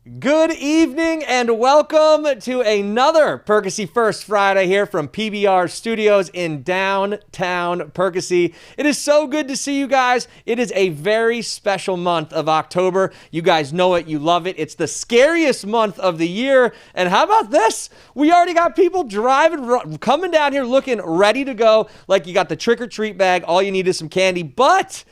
Good evening and welcome to another Perkasie First Friday here from PBR Studios in downtown Perkasie. It is so good to see you guys. It is a very special month of October. You guys know it. You love it. It's the scariest month of the year. And how about this? We already got people driving, coming down here looking ready to go. Like you got the trick-or-treat bag. All you need is some candy. But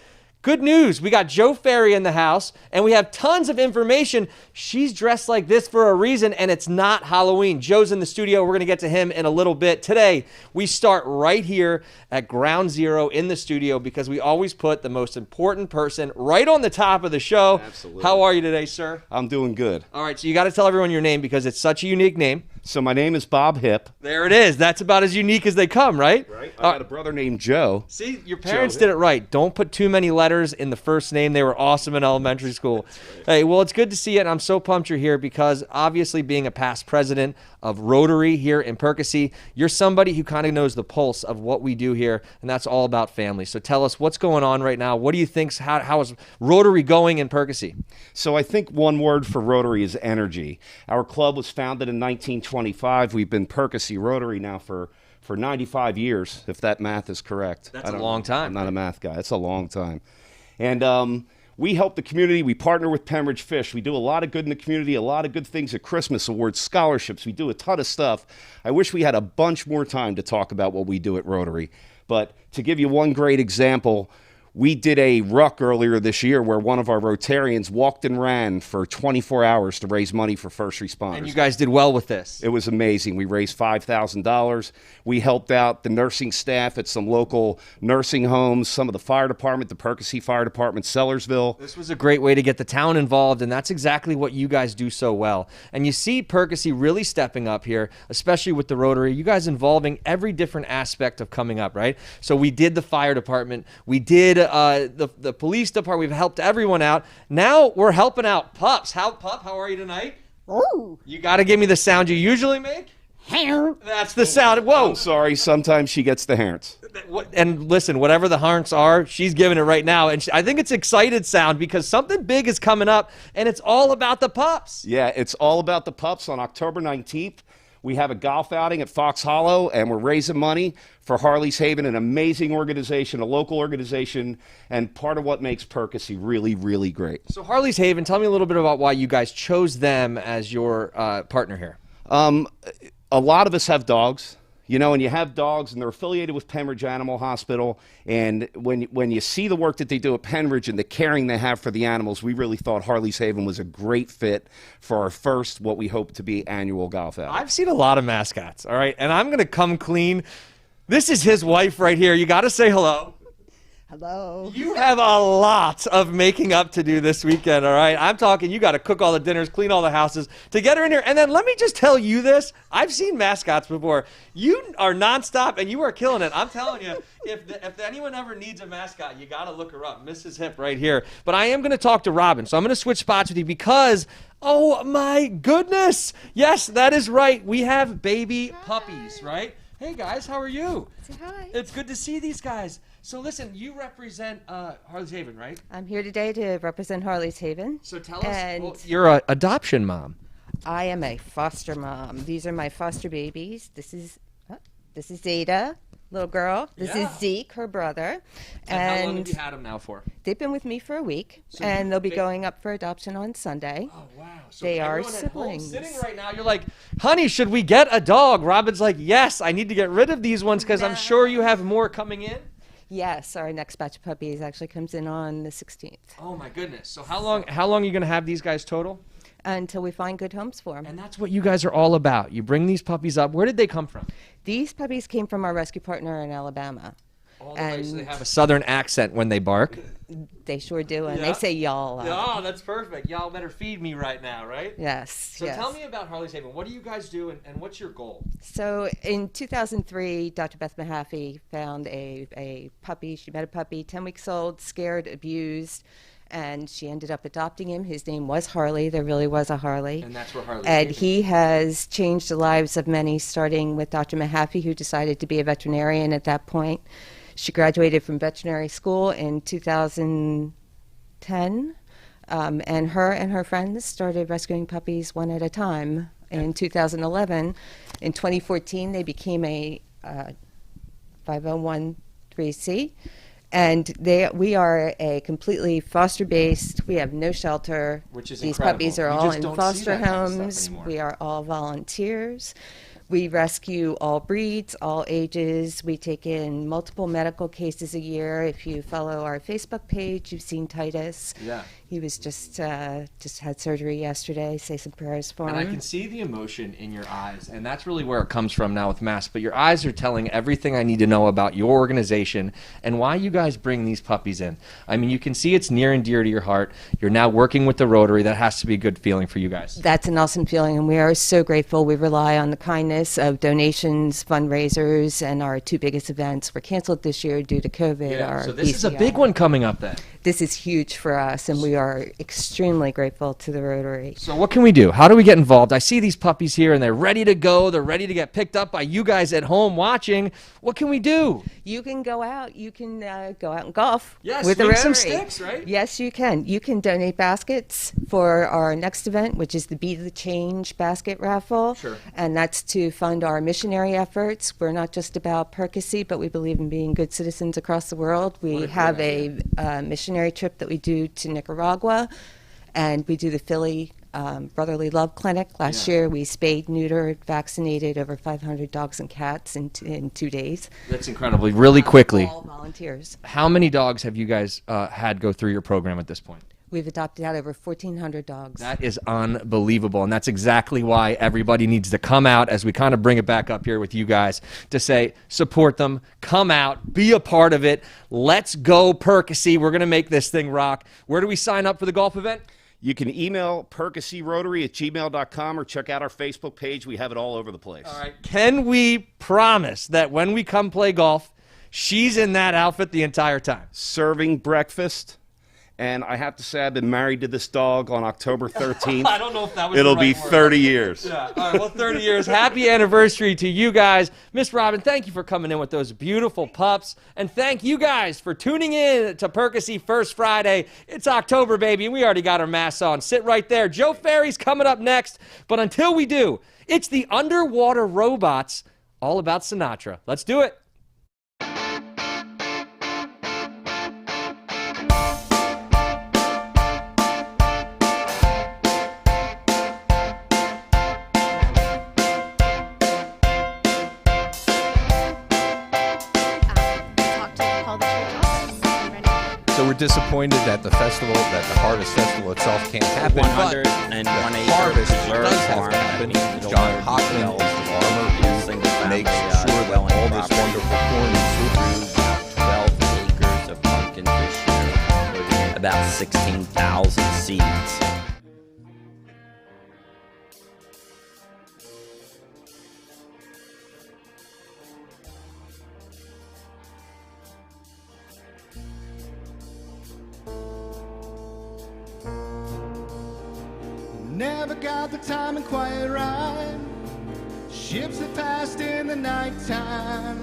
good news, we got Joe Ferry in the house, and we have tons of information. She's dressed like this for a reason, and it's not Halloween. Joe's in the studio. We're going to get to him in a little bit. Today, we start right here at ground zero in the studio because we always put the most important person right on the top of the show. Absolutely. How are you today, sir? I'm doing good. All right, so you got to tell everyone your name because it's such a unique name. So my name is Bob Hip. There it is. That's about as unique as they come, right? Right. I got a brother named Joe. See, your parents did it right. Don't put too many letters in the first name. They were awesome in elementary school. Right. Hey, well, it's good to see you, and I'm so pumped you're here because obviously being a past president of Rotary here in Perkasie, you're somebody who kind of knows the pulse of what we do here, and that's all about family. So tell us what's going on right now. What do you think? How is Rotary going in Perkasie? So I think one word for Rotary is energy. Our club was founded in 1925. We've been Perkasie Rotary now for 95 years, if that math is correct. That's a long time. I'm not a math guy. It's a long time. And we help the community. We partner with Pennridge Fish. We do a lot of good in the community, a lot of good things at Christmas awards, scholarships. We do a ton of stuff. I wish we had a bunch more time to talk about what we do at Rotary. But to give you one great example, we did a ruck earlier this year where one of our Rotarians walked and ran for 24 hours to raise money for first responders. And you guys did well with this. It was amazing. We raised $5,000. We helped out the nursing staff at some local nursing homes, some of the fire department, the Perkasie Fire Department, Sellersville. This was a great way to get the town involved, and that's exactly what you guys do so well. And you see Perkasie really stepping up here, especially with the Rotary. You guys involving every different aspect of coming up, right? So we did the fire department. We did the police department. We've helped everyone out. Now we're helping out pups. Pup, how are you tonight? Ooh. You got to give me the sound you usually make. That's the sound. Whoa. I'm sorry. Sometimes she gets the harns. And listen, whatever the harns are, she's giving it right now. And I think it's excited sound because something big is coming up, and it's all about the pups. Yeah, it's all about the pups. On October 19th, we have a golf outing at Fox Hollow, and we're raising money for Harley's Haven, an amazing organization, a local organization, and part of what makes Perkasie really, really great. So Harley's Haven, tell me a little bit about why you guys chose them as your partner here. A lot of us have dogs, you know, and you have dogs, and they're affiliated with Pennridge Animal Hospital, and when you see the work that they do at Pennridge and the caring they have for the animals, we really thought Harley's Haven was a great fit for our first, what we hope to be, annual golf outing. I've seen a lot of mascots, all right, and I'm going to come clean. This is his wife right here. You got to say hello. Hello. You have a lot of making up to do this weekend, all right? I'm talking you got to cook all the dinners, clean all the houses to get her in here. And then let me just tell you this. I've seen mascots before. You are nonstop, and you are killing it. I'm telling you, if anyone ever needs a mascot, you got to look her up. Mrs. Hip right here. But I am going to talk to Robin, so I'm going to switch spots with you because, oh, my goodness. Yes, that is right. We have baby puppies, right? Hey, guys, how are you? Say hi. It's good to see these guys. So listen, you represent Harley's Haven, right? I'm here today to represent Harley's Haven. So tell us, well, you're an adoption mom. I am a foster mom. These are my foster babies. This is Zeta, little girl. This is Zeke, her brother. And how long have you had them now for? They've been with me for a week, So and they'll be going up for adoption on Sunday. Oh, wow. So They are everyone at home siblings. sitting right now, you're like, honey, should we get a dog? Robin's like, yes, I need to get rid of these ones because I'm sure you have more coming in. Yes, our next batch of puppies actually comes in on the 16th. Oh, my goodness. So how long are you going to have these guys total? Until we find good homes for them. And that's what you guys are all about. You bring these puppies up. Where did they come from? These puppies came from our rescue partner in Alabama. All the way, so they have a southern accent when they bark. They sure do, and Yeah. they say y'all. Oh, that's perfect. Y'all better feed me right now, right? Yes. So yes. tell me about Harley's Haven. What do you guys do, and what's your goal? So in 2003, Dr. Beth Mahaffey found a puppy. She met a puppy, 10 weeks old, scared, abused, and she ended up adopting him. His name was Harley. There really was a Harley. And that's where Harley's And Haven. he has changed the lives of many, starting with Dr. Mahaffey, who decided to be a veterinarian at that point. She graduated from veterinary school in 2010. And her friends started rescuing puppies one at a time in 2011. In 2014, they became a 5013C. And we are a completely foster-based. We have no shelter. Which is These incredible. puppies are You all just in don't see foster that kind of stuff homes. anymore. We are all volunteers. We rescue all breeds, all ages. We take in multiple medical cases a year. If you follow our Facebook page, you've seen Titus. Yeah. He was just had surgery yesterday. Say some prayers for And him. I can see the emotion in your eyes, and that's really where it comes from now with Mass. But your eyes are telling everything I need to know about your organization and why you guys bring these puppies in. I mean, you can see it's near and dear to your heart. You're now working with the Rotary. That has to be a good feeling for you guys. That's an awesome feeling, and we are so grateful. We rely on the kindness of donations, fundraisers, and our two biggest events were canceled this year due to COVID. So this is a big one coming up then. This is huge for us, and we are extremely grateful to the Rotary. So what can we do? How do we get involved? I see these puppies here, and they're ready to go. They're ready to get picked up by you guys at home watching. What can we do? You can go out. You can go out and golf Yes, with the swing Rotary. some sticks, right? Yes, you can. You can donate baskets for our next event, which is the Be the Change basket raffle. Sure. And that's to fund our missionary efforts. We're not just about Perkasie, but we believe in being good citizens across the world. We great have idea. a missionary trip that we do to Nicaragua, and we do the Philly Brotherly Love Clinic. Last year, we spayed, neutered, vaccinated over 500 dogs and cats in 2 days. That's incredibly, really quickly. All volunteers. How many dogs have you guys had go through your program at this point? We've adopted out over 1,400 dogs. That is unbelievable, and that's exactly why everybody needs to come out as we kind of bring it back up here with you guys to say, support them, come out, be a part of it. Let's go, Perkasie. We're going to make this thing rock. Where do we sign up for the golf event? You can email perkasierotary@gmail.com or check out our Facebook page. We have it all over the place. All right. Can we promise that when we come play golf, she's in that outfit the entire time? Serving breakfast. And I have to say, I've been married to this dog on October 13th. I don't know if that was It'll the right be word. 30 years. Yeah. All right. Well, 30 years. Happy anniversary to you guys. Miss Robin, thank you for coming in with those beautiful pups. And thank you guys for tuning in to Perkasie First Friday. It's October, baby, and we already got our masks on. Sit right there. Joe Ferry's coming up next. But until we do, it's the underwater robots all about Sinatra. Let's do it. So we're disappointed that the festival, that the Harvest Festival itself can't happen. 101 but acre harvest preserve does have farm to happen. that means John over Hockman, 12 the farmer who single-family, makes sure that dwelling all this property wonderful corn and fruit. 12 acres of pumpkin this year, about 16,000 seeds. Never got the time and quiet right. Ships that passed in the nighttime.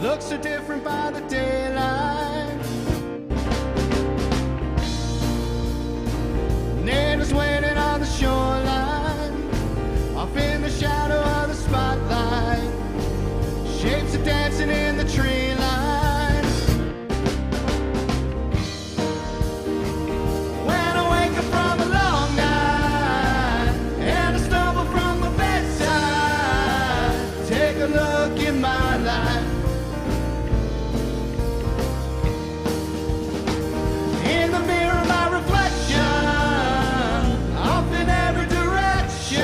Looks so different by the daylight. Neighbors waiting on the shoreline, off in the shadow of the spotlight. Shapes are dancing in the tree line. When I wake up from a long night and I stumble from the bedside, take a look in my life. In the mirror, my reflection, off in every direction,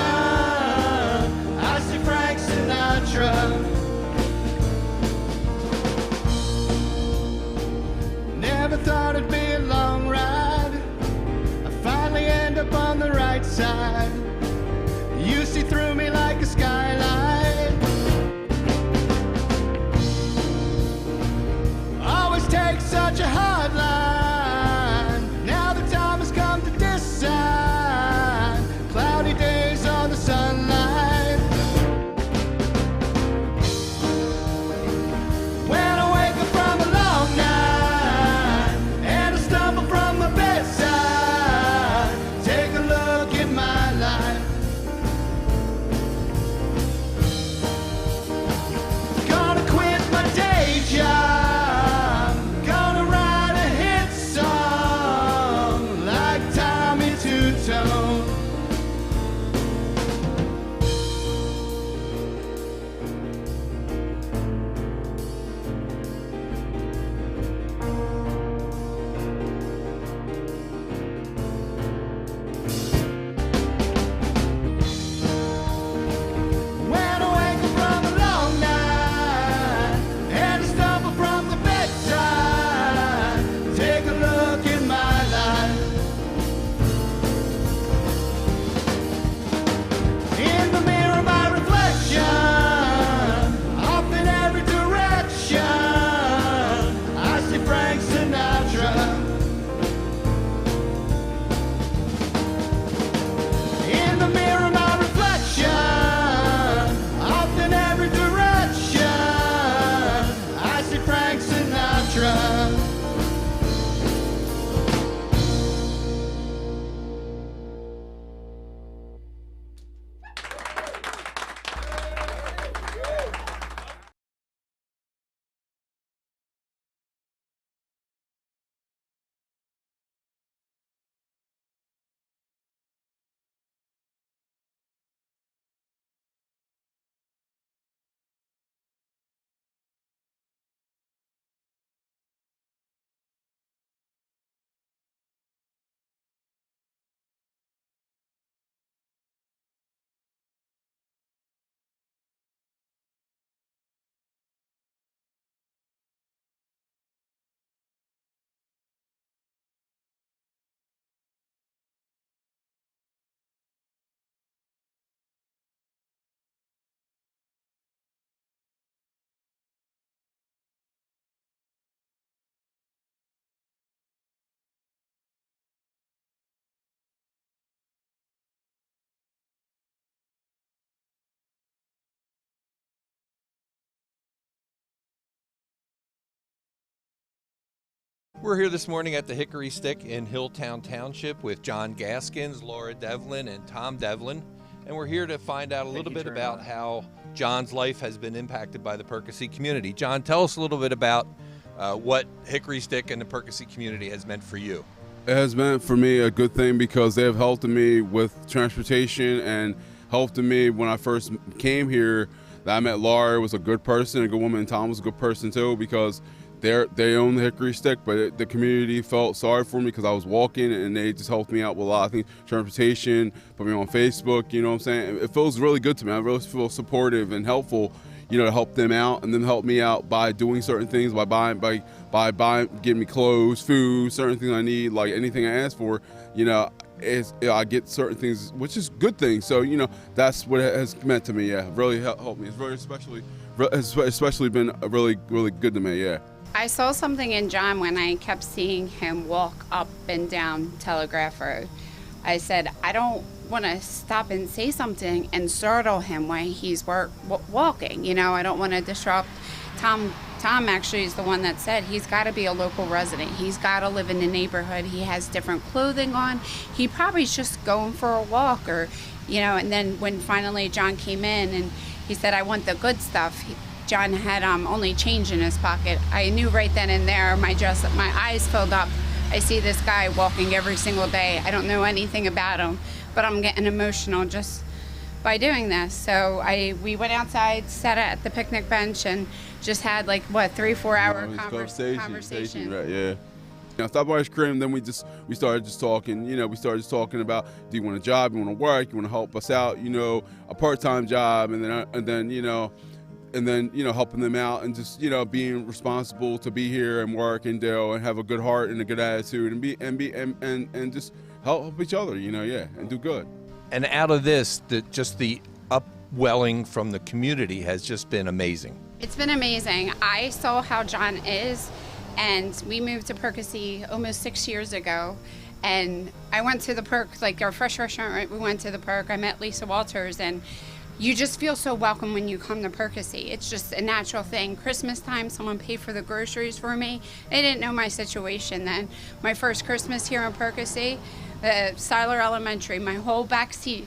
I see Frank Sinatra. Never thought it'd be a long ride. I finally end up on the right side. You see through me like a skylight. Always takes such a hard line. Now the time has come to decide. Cloudy days on the sunlight. When I wake up from a long night and I stumble from my bedside, We're here this morning at the Hickory Stick in Hilltown Township with John Gaskins, Laura Devlin, and Tom Devlin. And we're here to find out a little bit about how John's life has been impacted by the Perkasie community. John, tell us a little bit about what Hickory Stick and the Perkasie community has meant for you. It has meant for me a good thing because they have helped me with transportation and helped me when I first came here. That I met Laura was a good person, a good woman, and Tom was a good person too because they own the Hickory Stick, but the community felt sorry for me because I was walking and they just helped me out with a lot of things, transportation, put me on Facebook, you know what I'm saying? It feels really good to me. I really feel supportive and helpful, you know, to help them out and then help me out by doing certain things, by buying, getting me clothes, food, certain things I need, like anything I ask for, you know, I get certain things, which is good things. So, you know, that's what it has meant to me, yeah. Really helped me. It's very especially been really, really good to me, yeah. I saw something in John when I kept seeing him walk up and down Telegraph Road. I said, I don't want to stop and say something and startle him while he's walking. You know, I don't want to disrupt. Tom actually is the one that said he's got to be a local resident. He's got to live in the neighborhood. He has different clothing on. He probably's just going for a walk or, you know, and then when finally John came in and he said, I want the good stuff. John had only change in his pocket. I knew right then and there, my eyes filled up. I see this guy walking every single day. I don't know anything about him, but I'm getting emotional just by doing this. So we went outside, sat at the picnic bench, and just had like, 3-4 hour conversation. Right, yeah. I stopped by his crib, and then we started just talking. You know, we started just talking about, do you want a job? You want to work? You want to help us out? You know, a part-time job, and then you know, helping them out and just, you know, being responsible to be here and work and do and have a good heart and a good attitude and just help each other, you know, yeah, and do good. And out of this, the upwelling from the community has just been amazing. It's been amazing. I saw how John is, and we moved to Perkasie almost 6 years ago. And I went to the Perk, like our fresh restaurant, we went to the Perk. I met Lisa Walters, and you just feel so welcome when you come to Perkasie. It's just a natural thing. Christmas time, someone paid for the groceries for me. They didn't know my situation then. My first Christmas here in Perkasie, Siler Elementary, my whole back seat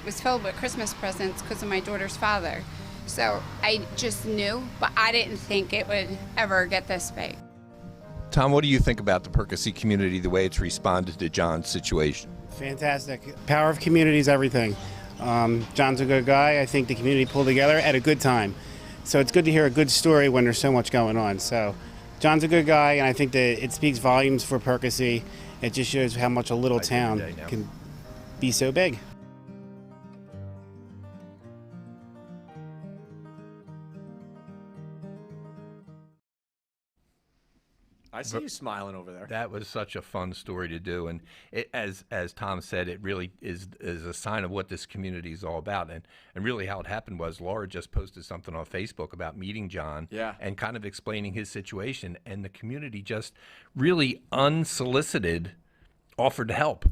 was filled with Christmas presents because of my daughter's father. So I just knew, but I didn't think it would ever get this big. Tom, what do you think about the Perkasie community, the way it's responded to John's situation? Fantastic. Power of community is everything. John's a good guy. I think the community pulled together at a good time. So it's good to hear a good story when there's so much going on. So John's a good guy, and I think that it speaks volumes for Perkasie. It just shows how much a little town can be so big. I see you smiling over there. That was such a fun story to do, and it, as Tom said, it really is a sign of what this community is all about. And really how it happened was Laura just posted something on Facebook about meeting John, and kind of explaining his situation, and the community just really unsolicited offered to help.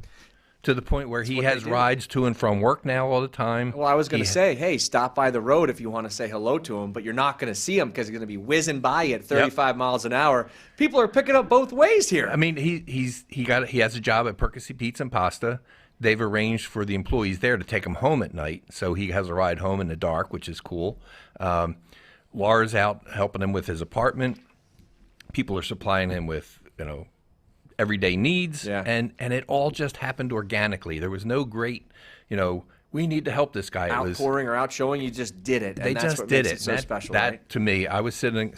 To the point where he has rides to and from work now all the time. Well, I was going to say, hey, stop by the road if you want to say hello to him, but you're not going to see him because he's going to be whizzing by you at 35 miles an hour. People are picking up both ways here. I mean, he has a job at Perkasie Pizza and Pasta. They've arranged for the employees there to take him home at night, so he has a ride home in the dark, which is cool. Laura's out helping him with his apartment. People are supplying him with, you know, everyday needs, and it all just happened organically. There was no great, you know, we need to help this guy. Outpouring or outshowing, you just did it. They and that's just what did makes it. So special, that right? to me, I was sitting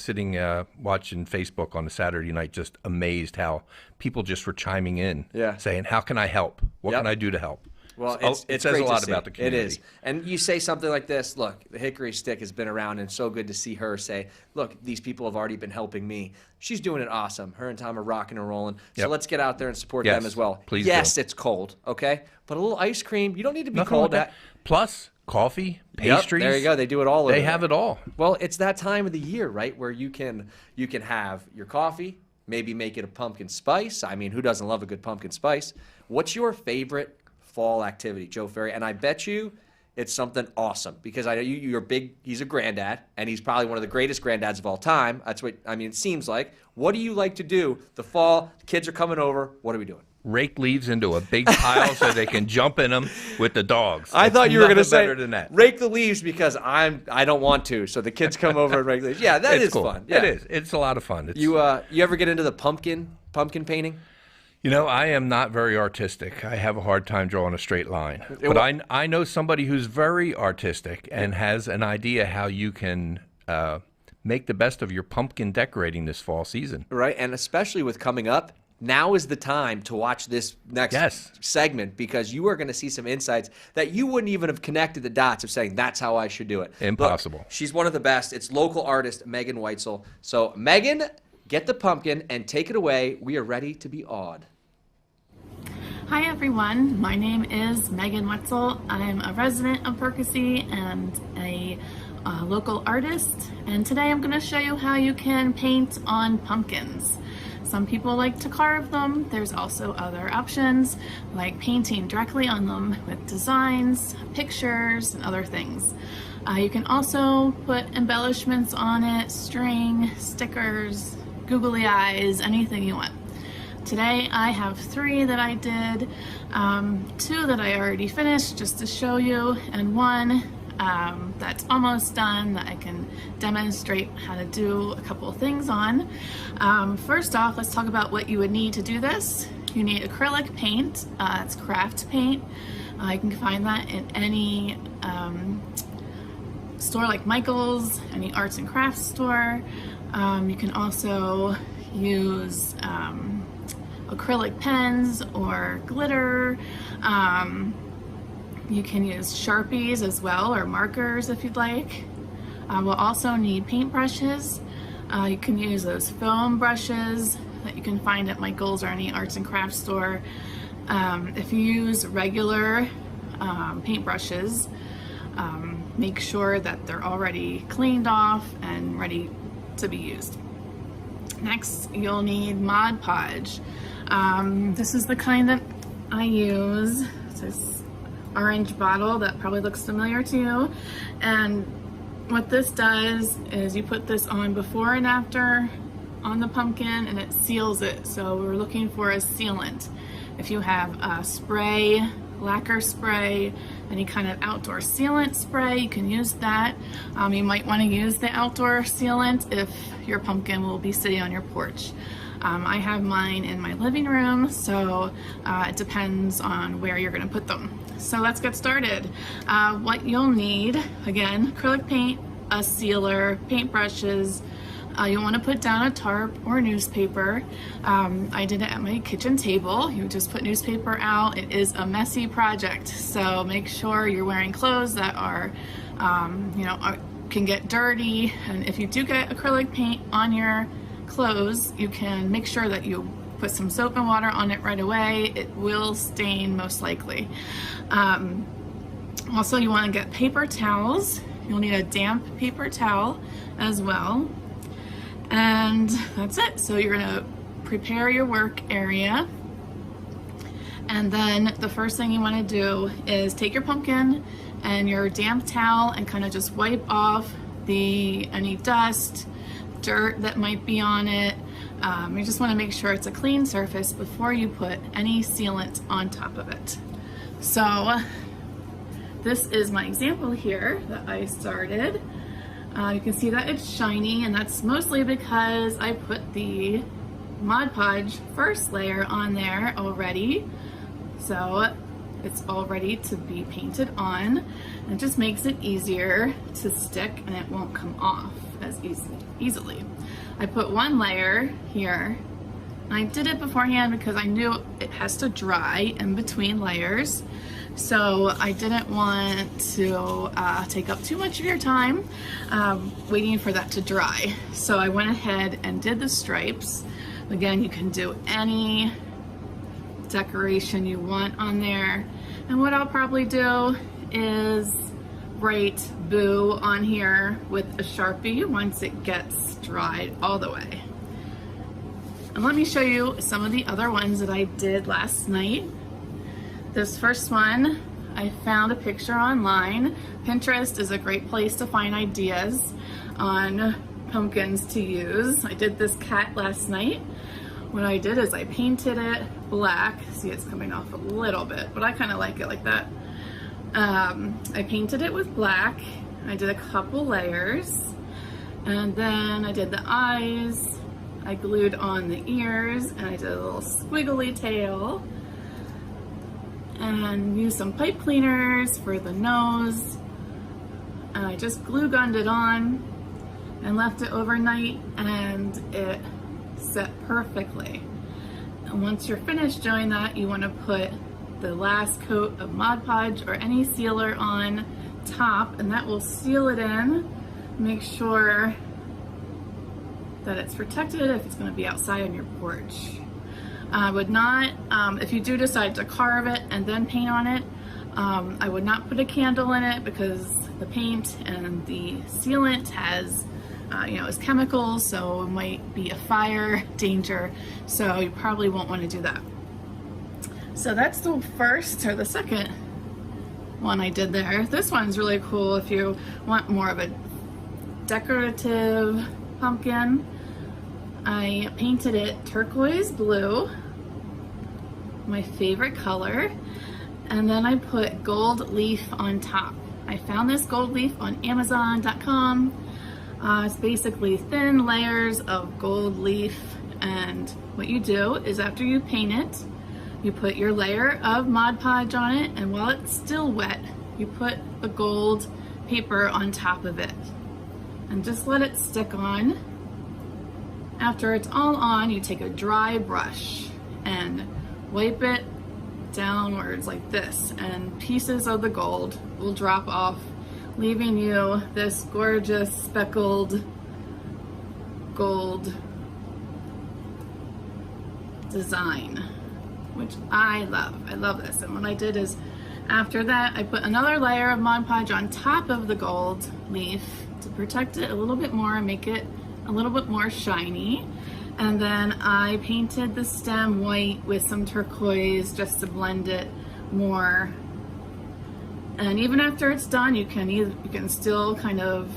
watching Facebook on a Saturday night, just amazed how people just were chiming in, saying, how can I help? What can I do to help? Well, it says a lot about the community. It is. And you say something like this, look, the Hickory Stick has been around, and it's so good to see her say, look, these people have already been helping me. She's doing it awesome. Her and Tom are rocking and rolling. So let's get out there and support them as well. Please yes, do. It's cold, okay? But a little ice cream, you don't need to be Nothing cold. like that. Plus, coffee, pastries. There you go. They do it all over They have it all. Well, it's that time of the year, right, where you can have your coffee, maybe make it a pumpkin spice. I mean, who doesn't love a good pumpkin spice? What's your favorite fall activity, Joe Ferry? And I bet you it's something awesome because I know you're big. He's a granddad, and he's probably one of the greatest granddads of all time. That's what I mean. It seems like. What do you like to do? The fall, the kids are coming over. What are we doing? Rake leaves into a big pile so they can jump in them with the dogs. I thought you were going to say better than that. Rake the leaves because I don't want to. So the kids come over and rake the leaves. Yeah, that is cool. fun. Yeah. It is. It's a lot of fun. You ever get into the pumpkin painting? You know, I am not very artistic. I have a hard time drawing a straight line. But I know somebody who's very artistic and has an idea how you can make the best of your pumpkin decorating this fall season. Right, and especially with coming up, now is the time to watch this next segment because you are going to see some insights that you wouldn't even have connected the dots of saying that's how I should do it. Impossible. Look, she's one of the best. It's local artist Megan Weitzel. So, Megan, get the pumpkin and take it away. We are ready to be awed. Hi everyone, my name is Megan Wetzel. I'm a resident of Perkasie and a local artist, and today I'm going to show you how you can paint on pumpkins. Some people like to carve them. There's also other options like painting directly on them with designs, pictures, and other things. You can also put embellishments on it, string, stickers, googly eyes, anything you want. Today I have 3 that I did, 2 that I already finished just to show you, and 1 that's almost done that I can demonstrate how to do a couple of things on. First off, let's talk about what you would need to do this. You need acrylic paint. It's craft paint. You can find that in any store like Michael's, any arts and crafts store. You can also use acrylic pens or glitter. You can use Sharpies as well, or markers if you'd like. We'll also need paintbrushes. You can use those foam brushes that you can find at Michael's or any arts and crafts store. If you use regular paintbrushes, make sure that they're already cleaned off and ready to be used. Next, you'll need Mod Podge. This is the kind that I use. It's this orange bottle that probably looks familiar to you. And what this does is you put this on before and after on the pumpkin and it seals it. So we're looking for a sealant. If you have spray, lacquer spray, any kind of outdoor sealant spray, you can use that. You might want to use the outdoor sealant if your pumpkin will be sitting on your porch. I have mine in my living room, so it depends on where you're going to put them. So let's get started. What you'll need, again, acrylic paint, a sealer, paintbrushes. You'll want to put down a tarp or newspaper. I did it at my kitchen table. You just put newspaper out. It is a messy project, so make sure you're wearing clothes that are, can get dirty. And if you do get acrylic paint on your clothes, you can make sure that you put some soap and water on it right away. It will stain most likely. Also, you want to get paper towels. You'll need a damp paper towel as well. And that's it. So you're going to prepare your work area. And then the first thing you want to do is take your pumpkin and your damp towel and kind of just wipe off any dust, dirt that might be on it. You just want to make sure it's a clean surface before you put any sealant on top of it. So this is my example here that I started. You can see that it's shiny, and that's mostly because I put the Mod Podge first layer on there already. So it's all ready to be painted on. And it just makes it easier to stick and it won't come off as easily. I put one layer here. I did it beforehand because I knew it has to dry in between layers. So I didn't want to take up too much of your time waiting for that to dry. So I went ahead and did the stripes. Again, you can do any decoration you want on there. And what I'll probably do is write Boo on here with a Sharpie once it gets dried all the way. And let me show you some of the other ones that I did last night. This first one, I found a picture online. Pinterest is a great place to find ideas on pumpkins to use. I did this cat last night. What I did is I painted it black. See, it's coming off a little bit, but I kind of like it like that. I painted it with black. I did a couple layers, and then I did the eyes. I glued on the ears, and I did a little squiggly tail, and used some pipe cleaners for the nose. And I just glue gunned it on and left it overnight, and it set perfectly. And once you're finished doing that, you want to put the last coat of Mod Podge or any sealer on top, and that will seal it in. Make sure that it's protected if it's going to be outside on your porch. I would not, if you do decide to carve it and then paint on it, I would not put a candle in it because the paint and the sealant has is chemicals, so it might be a fire danger, so you probably won't want to do that. So that's the first or the second one I did there. This one's really cool if you want more of a decorative pumpkin. I painted it turquoise blue, my favorite color, and then I put gold leaf on top. I found this gold leaf on Amazon.com. It's basically thin layers of gold leaf, and what you do is after you paint it, you put your layer of Mod Podge on it, and while it's still wet, you put the gold paper on top of it and just let it stick on. After it's all on, you take a dry brush and wipe it downwards like this, and pieces of the gold will drop off, leaving you this gorgeous speckled gold design, which I love. I love this. And what I did is after that, I put another layer of Mod Podge on top of the gold leaf to protect it a little bit more and make it a little bit more shiny. And then I painted the stem white with some turquoise just to blend it more. And even after it's done, you can still kind of,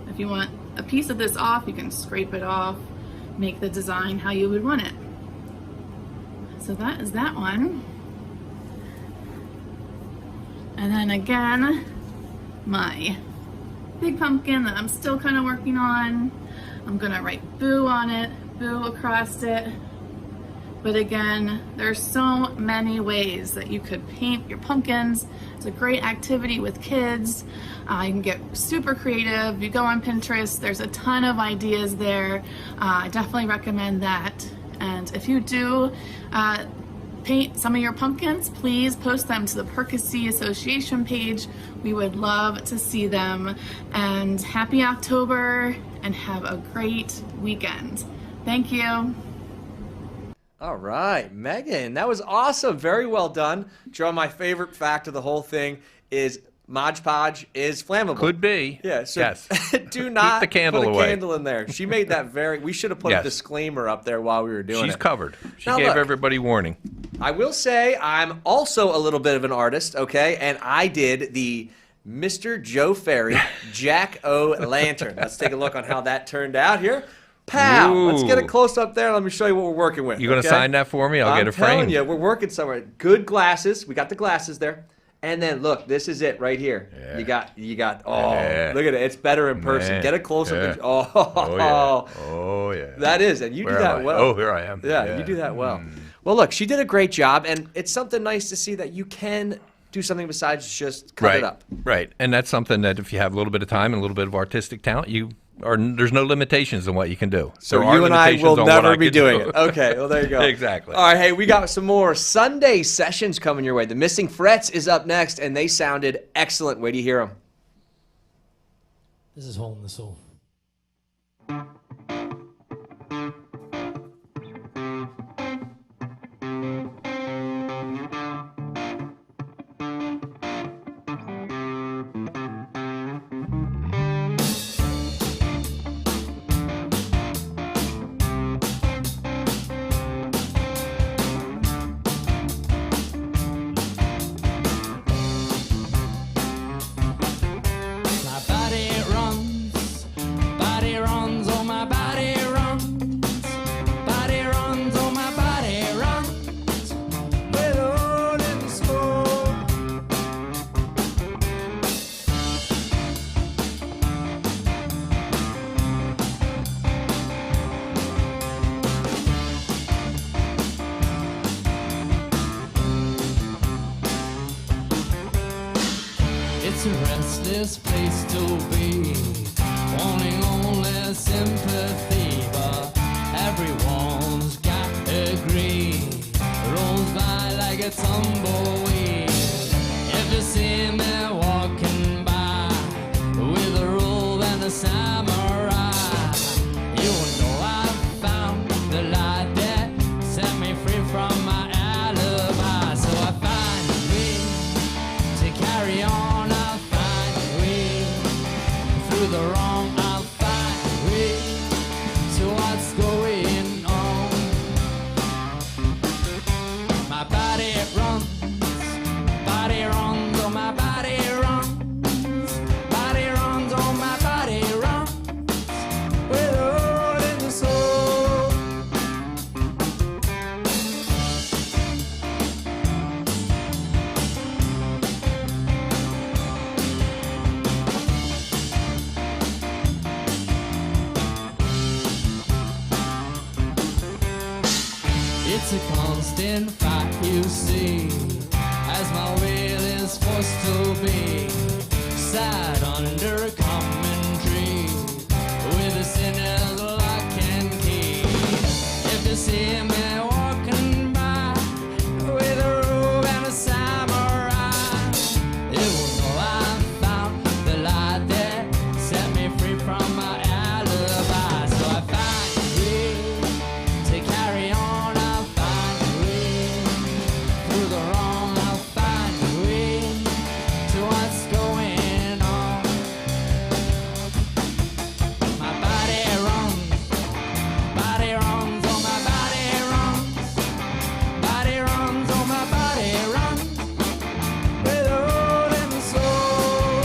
if you want a piece of this off, you can scrape it off, make the design how you would want it. So that is that one. And then again, my big pumpkin that I'm still kind of working on. I'm gonna write boo on it, boo across it. But again, there's so many ways that you could paint your pumpkins. It's a great activity with kids. You can get super creative. You go on Pinterest, there's a ton of ideas there. I definitely recommend that. And if you do paint some of your pumpkins, please post them to the Perkasie Association page. We would love to see them. And happy October, and have a great weekend. Thank you. All right, Megan, that was awesome. Very well done. Joe, my favorite fact of the whole thing is Mod Podge is flammable. Could be. Yeah, so yes. Do not Keep the candle put a away. candle in there. She made that very, we should have put a disclaimer up there while we were doing it. She's covered. She Now gave look, everybody warning. I will say I'm also a little bit of an artist, okay? And I did the Mr. Joe Ferry Jack-O-Lantern. Let's take a look on how that turned out here. Pow! Ooh. Let's get a close up there. Let me show you what we're working with. You going to sign that for me? I'll get a frame. I'm telling you, we're working somewhere. Good glasses. We got the glasses there. And then look, this is it right here. Yeah. You got. Oh, look at it. It's better in person. Yeah. Get a close up. Yeah. Oh, yeah. That is, and you Where do am that I? well. Oh, here I am. Yeah, you do that well. Well, look, she did a great job, and it's something nice to see that you can do something besides just cut it up. Right, and that's something that if you have a little bit of time and a little bit of artistic talent, there's no limitations on what you can do. So There are you and I will limitations on what never be can doing do. it. Okay, well, there you go. Exactly. All right, hey, we got some more Sunday sessions coming your way. The Missing Frets is up next, and they sounded excellent. Wait till you hear them. This is Hole in the Soul. a restless place to be, wanting only sympathy, but everyone's got a greed, rolls by like a tumbleweed. If you see me walking by with a robe and a samurai, you will know I found the light that set me free from my alibi. So I find a way to carry on, I'll find a way through the wrong, I'll find a way to what's going on. My body runs, oh my body runs, oh my body runs, with a hole in the soul. It's a constant fight, you see, as my will is forced to be, sat under a common tree, with a sinner's lock and key. If you see me walking by, with a robe and a samurai, you will know I found the light that set me free from my alibi. So I find a way to carry on, I'll find a way through the wrong, I'll find a way to what's going on. My body runs, oh my body runs, oh my body runs, with a hole in the soul.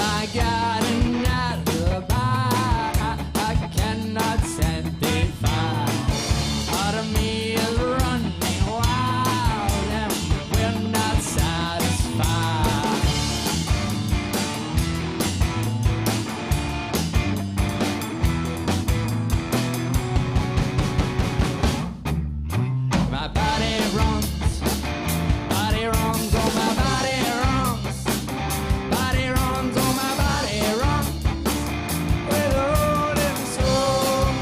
I got an alibi, I cannot sanctify. Part of me is running wild, and we're not satisfied. My body runs, oh my body runs, oh my body runs, with a hole in the soul.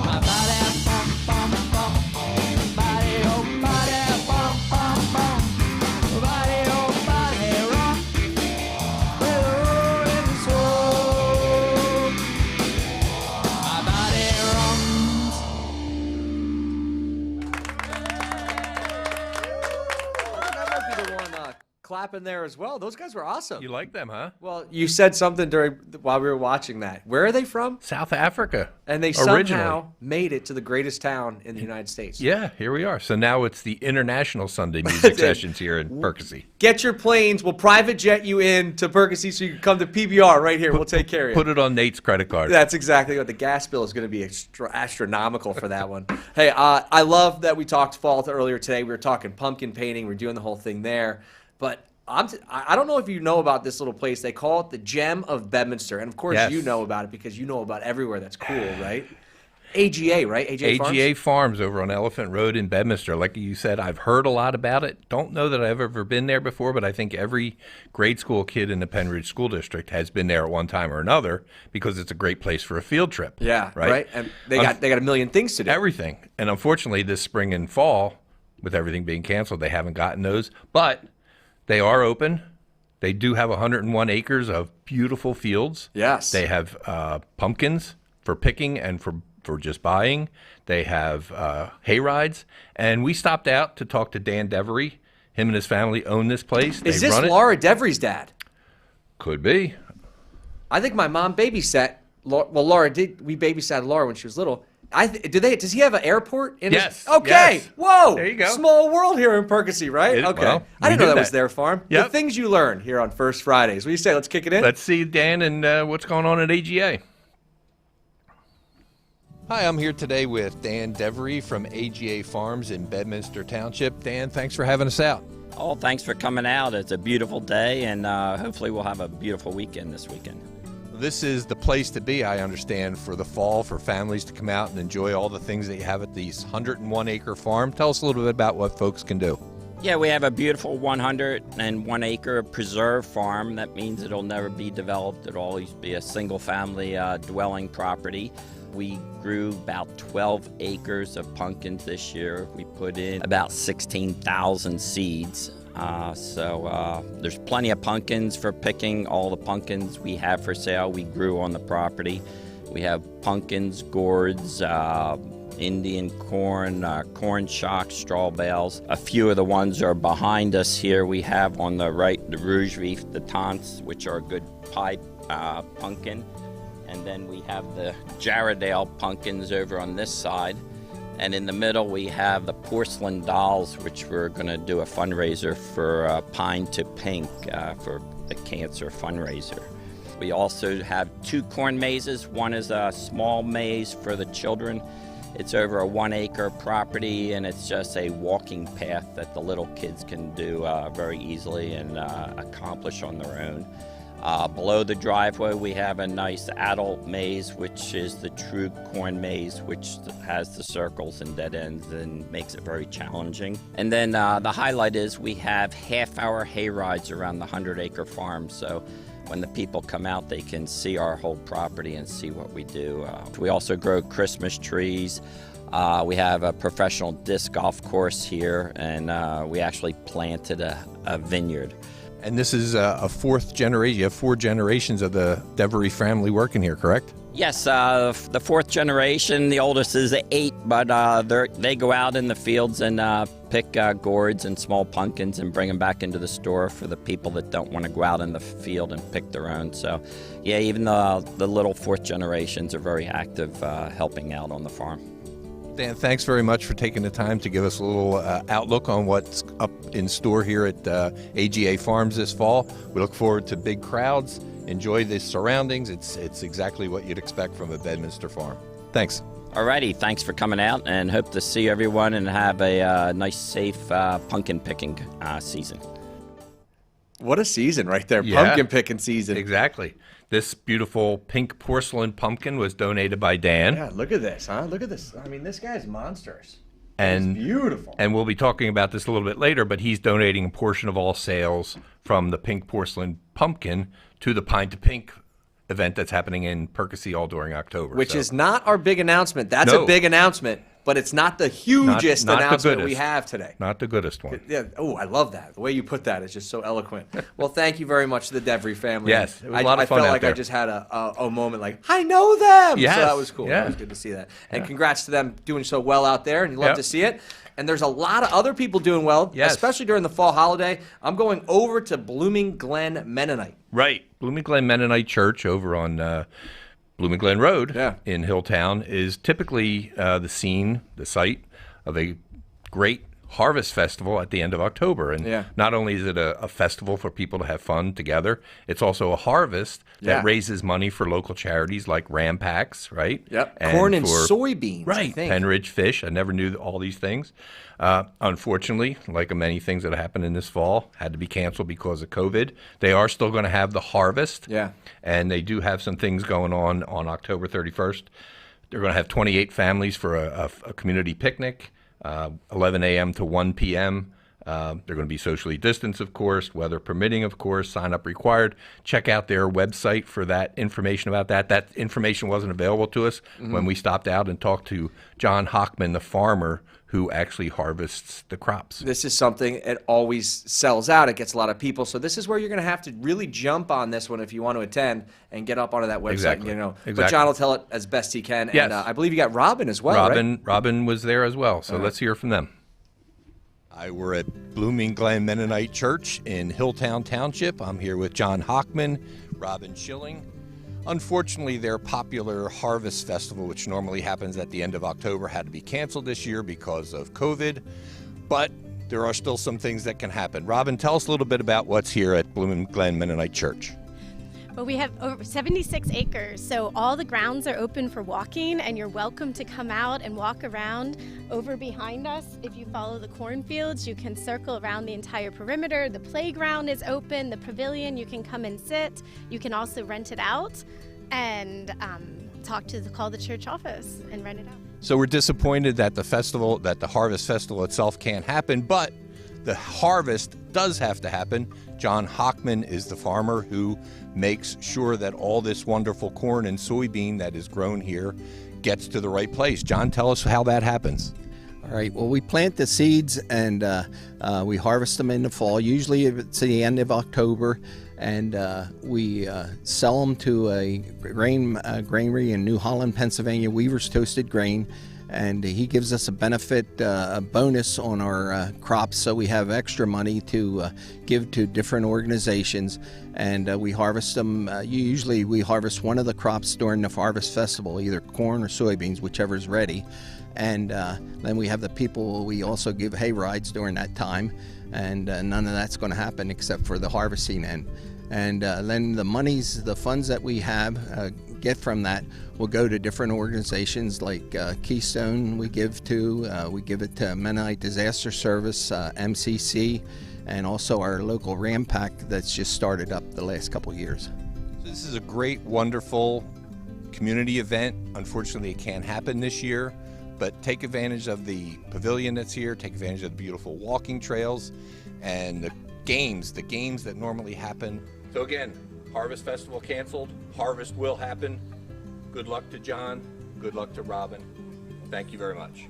My body bum bum bum, body oh body bum bum bum, body oh body run, with a hole in the soul. My body runs. That might be the one clapping there as well. Those guys were awesome. You like them, huh? Well, you said something while we were watching that. Where are they from? South Africa. And they originally somehow made it to the greatest town in the United States. Yeah, here we are. So now it's the international Sunday music sessions here in Perkasie. Get your planes. We'll private jet you in to Perkasie so you can come to PBR right here. We'll take care of you. Put it on Nate's credit card. That's exactly what the gas bill is going to be astronomical for that one. Hey, I love that we talked fall earlier today. We were talking pumpkin painting. We're doing the whole thing there. But I don't know if you know about this little place. They call it the Gem of Bedminster. And, of course, Yes. you know about it because you know about everywhere that's cool, right? AGA, right? AGA Farms? AGA Farms over on Elephant Road in Bedminster. Like you said, I've heard a lot about it. Don't know that I've ever been there before, but I think every grade school kid in the Pennridge School District has been there at one time or another because it's a great place for a field trip. Yeah, right? And they got a million things to do. Everything. And unfortunately, this spring and fall, with everything being canceled, they haven't gotten those. But they are open. They do have 101 acres of beautiful fields. Yes. They have pumpkins for picking and for just buying. They have hay rides. And we stopped out to talk to Dan Devery. Him and his family own this place. Is They this run it. Laura Devery's dad? Could be. I think my mom babysat. Well, Laura did. We babysat Laura when she was little. Does he have an airport in Yes, his? Okay. yes. Whoa. There you go. Small world here in Perkasie, right? Okay. Well, I didn't we know did that was that. their farm. Yep. The things you learn here on First Fridays. What do you say? Let's kick it in. Let's see, Dan, and what's going on at AGA. Hi, I'm here today with Dan Devery from AGA Farms in Bedminster Township. Dan, thanks for having us out. Oh, thanks for coming out. It's a beautiful day, and hopefully we'll have a beautiful weekend this weekend. This is the place to be, I understand, for the fall, for families to come out and enjoy all the things that you have at these 101-acre farm. Tell us a little bit about what folks can do. Yeah, we have a beautiful 101-acre preserve farm. That means it'll never be developed. It'll always be a single-family dwelling property. We grew about 12 acres of pumpkins this year. We put in about 16,000 seeds. So there's plenty of pumpkins for picking. All the pumpkins we have for sale, we grew on the property. We have pumpkins, gourds, Indian corn, corn shocks, straw bales. A few of the ones are behind us here. We have on the right the Rouge Reef, the Tants, which are a good pie pumpkin. And then we have the Jarrahdale pumpkins over on this side. And in the middle, we have the porcelain dolls, which we're going to do a fundraiser for Pine to Pink for the cancer fundraiser. We also have 2 corn mazes. One is a small maze for the children. It's over a 1-acre property, and it's just a walking path that the little kids can do very easily and accomplish on their own. Below the driveway, we have a nice adult maze, which is the true corn maze, which has the circles and dead ends and makes it very challenging. And then the highlight is we have half-hour hay rides around the 100-acre farm. So when the people come out, they can see our whole property and see what we do. We also grow Christmas trees. We have a professional disc golf course here, and we actually planted a vineyard. And this is a 4th generation. You have 4 generations of the Devery family working here, correct? Yes, the 4th generation. The oldest is 8, but they go out in the fields and pick gourds and small pumpkins and bring them back into the store for the people that don't want to go out in the field and pick their own. So, yeah, even the little 4th generations are very active helping out on the farm. Dan, thanks very much for taking the time to give us a little outlook on what's up in store here at AGA Farms this fall. We look forward to big crowds. Enjoy the surroundings. It's exactly what you'd expect from a Bedminster farm. Thanks. Alrighty, thanks for coming out, and hope to see everyone and have a nice, safe pumpkin picking season. What a season right there. Yeah. Pumpkin picking season. Exactly. This beautiful pink porcelain pumpkin was donated by Dan. Yeah, look at this, huh? Look at this. I mean, this guy's monstrous. And it's beautiful. And we'll be talking about this a little bit later, but he's donating a portion of all sales from the pink porcelain pumpkin to the Pine to Pink event that's happening in Perkasie all during October. Which is not our big announcement. That's No. a big announcement, but it's not the hugest Not the announcement we goodest. have today. Not the goodest one. Yeah. Oh, I love that. The way you put that is just so eloquent. Well, thank you very much to the Devery family. Yes, it was a lot of fun I felt out like I there. just had a moment like, I know them. Yes, So that was cool. yeah. That was good to see that. And congrats to them doing so well out there, and you love Yep. to see it. And there's a lot of other people doing well, Yes. especially during the fall holiday. I'm going over to Blooming Glen Mennonite. Right. Blooming Glen Mennonite Church over on Blooming Glen Road in Hilltown is typically the site of a great harvest festival at the end of October. And not only is it a festival for people to have fun together, it's also a harvest that raises money for local charities like Ram Packs, right? Yep. Corn and soybeans, right. I think. Pennridge fish. I never knew all these things. Unfortunately, like many things that happened in this fall, had to be canceled because of COVID. They are still going to have the harvest. Yeah. And they do have some things going on October 31st. They're going to have 28 families for a community picnic, 11 a.m. to 1 p.m. They're going to be socially distanced, of course, weather permitting, of course, sign up required. Check out their website for that information about that. That information wasn't available to us when we stopped out and talked to John Hockman, the farmer who actually harvests the crops. This is something it always sells out. It gets a lot of people. So this is where you're going to have to really jump on this one if you want to attend and get up onto that website. Exactly. And, But Exactly. John will tell it as best he can. Yes. And I believe you got Robin as well, right? Robin was there as well. So let's hear from them. We're at Blooming Glen Mennonite Church in Hilltown Township. I'm here with John Hockman, Robin Schilling. Unfortunately, their popular Harvest Festival, which normally happens at the end of October, had to be canceled this year because of COVID, but there are still some things that can happen. Robin, tell us a little bit about what's here at Blooming Glen Mennonite Church. Well, we have over 76 acres, so all the grounds are open for walking, and you're welcome to come out and walk around. Over behind us, if you follow the cornfields, you can circle around the entire perimeter. The playground is open, the pavilion, you can come and sit. You can also rent it out and call the church office and rent it out. So we're disappointed that the Harvest Festival itself can't happen, but the harvest does have to happen. John Hockman is the farmer who makes sure that all this wonderful corn and soybean that is grown here gets to the right place. John, tell us how that happens. All right, well, we plant the seeds and we harvest them in the fall. Usually it's the end of October, and we sell them to a granary in New Holland, Pennsylvania, Weaver's Toasted Grain. And he gives us a benefit, a bonus on our crops, so we have extra money to give to different organizations, and we harvest them. Usually we harvest one of the crops during the Harvest Festival, either corn or soybeans, whichever is ready, and then we have the people, we also give hay rides during that time, and none of that's going to happen except for the harvesting end. And then the funds that we have get from that will go to different organizations like Keystone we give it to Mennonite Disaster Service, MCC, and also our local Ram Pack that's just started up the last couple of years. So this is a great, wonderful community event. Unfortunately, it can't happen this year, but take advantage of the pavilion that's here, take advantage of the beautiful walking trails and the games that normally happen. So again, Harvest Festival canceled, harvest will happen. Good luck to John, good luck to Robin. Thank you very much.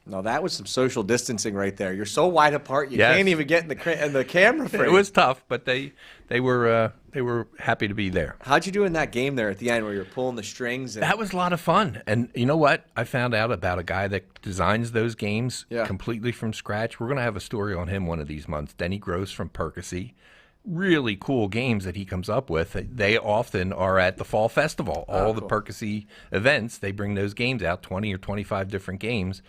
No, that was some social distancing right there. You're so wide apart, you Yes. can't even get in the camera frame. It was tough, but they were happy to be there. How'd you do in that game there at the end where you're pulling the strings? That was a lot of fun. And you know what? I found out about a guy that designs those games completely from scratch. We're going to have a story on him one of these months. Denny Gross from Perkasie. Really cool games that he comes up with. They often are at the Fall Festival. All the Perkasie events, they bring those games out, 20 or 25 different games.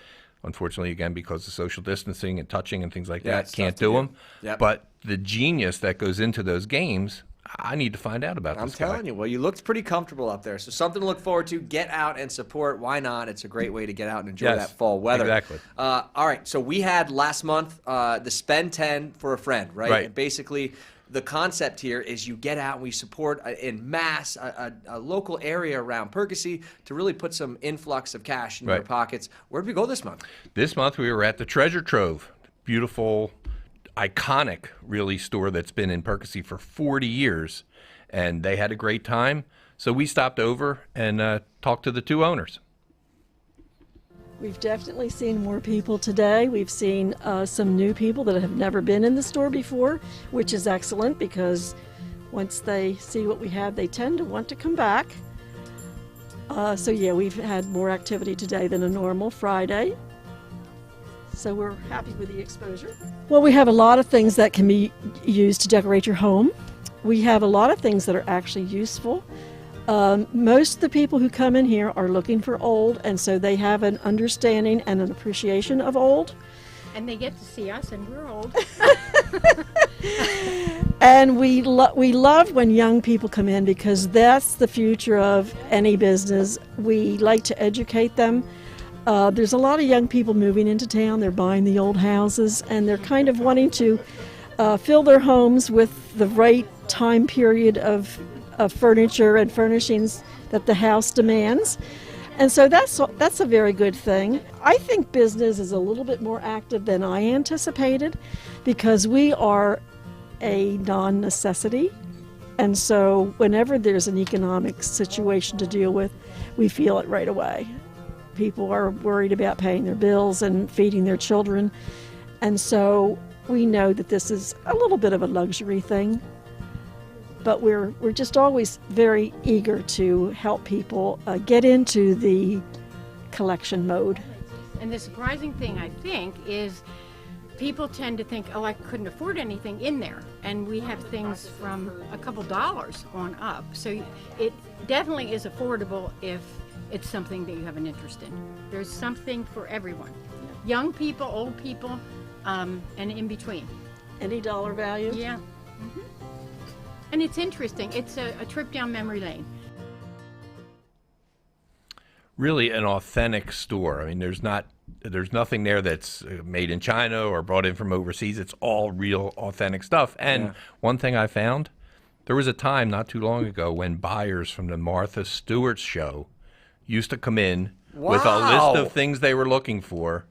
Unfortunately, again, because of social distancing and touching and things like that, can't do them. Yep. But the genius that goes into those games, I need to find out about this guy. I'm telling you. Well, you looked pretty comfortable up there. So something to look forward to. Get out and support. Why not? It's a great way to get out and enjoy that fall weather. Exactly. All right. So we had last month the Spend 10 for a Friend, right? Right. And basically, the concept here is you get out and we support in mass a local area around Perkasie to really put some influx of cash in your pockets. Where did we go this month? This month we were at the Treasure Trove. Beautiful, iconic, really, store that's been in Perkasie for 40 years. And they had a great time. So we stopped over and talked to the two owners. We've definitely seen more people today. We've seen some new people that have never been in the store before, which is excellent because once they see what we have, they tend to want to come back. So yeah, we've had more activity today than a normal Friday. So we're happy with the exposure. Well, we have a lot of things that can be used to decorate your home. We have a lot of things that are actually useful. Most of the people who come in here are looking for old, and so they have an understanding and an appreciation of old. And they get to see us, and we're old. And we love when young people come in because that's the future of any business. We like to educate them. There's a lot of young people moving into town. They're buying the old houses, and they're kind of wanting to fill their homes with the right time period of furniture and furnishings that the house demands. And so that's a very good thing. I think business is a little bit more active than I anticipated because we are a non-necessity. And so whenever there's an economic situation to deal with, we feel it right away. People are worried about paying their bills and feeding their children. And so we know that this is a little bit of a luxury thing. But we're just always very eager to help people get into the collection mode. And the surprising thing, I think, is people tend to think, oh, I couldn't afford anything in there. And we have things from a couple dollars on up. So it definitely is affordable if it's something that you have an interest in. There's something for everyone. Young people, old people, and in between. Any dollar value? Yeah. And it's interesting. It's a trip down memory lane. Really an authentic store. I mean, there's nothing there that's made in China or brought in from overseas. It's all real authentic stuff. And one thing I found, there was a time not too long ago when buyers from the Martha Stewart show used to come in with a list of things they were looking for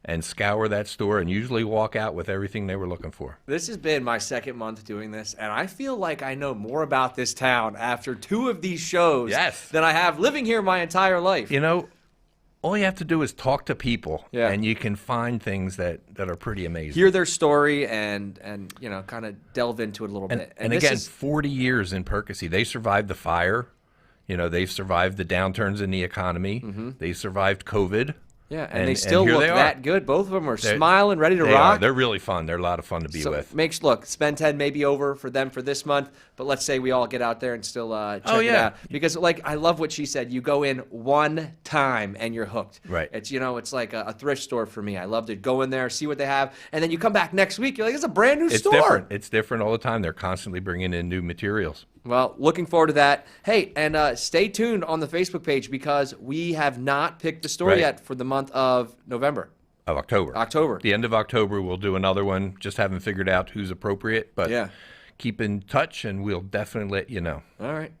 and scour that store and usually walk out with everything they were looking for. This has been my second month doing this, and I feel like I know more about this town after 2 of these shows than I have living here my entire life. You know, all you have to do is talk to people, and you can find things that are pretty amazing. Hear their story and you know, kind of delve into it a little bit. And again, 40 years in Perkasie. They survived the fire. You know, they've survived the downturns in the economy. They survived COVID. Yeah, and they still look that good. Both of them are smiling, ready to they rock. Are. They're really fun. They're a lot of fun to be with. Look, Spend 10 may be over for them for this month, but let's say we all get out there and still check it out. Because, like, I love what she said. You go in one time and you're hooked. Right. It's, you know, it's like a thrift store for me. I love to go in there, see what they have, and then you come back next week. You're like, it's a brand new store. Different. It's different all the time. They're constantly bringing in new materials. Well, looking forward to that. Hey, and stay tuned on the Facebook page because we have not picked the store yet for the month of November. Of October. October. The end of October, we'll do another one. Just haven't figured out who's appropriate, but keep in touch, and we'll definitely let you know. All right.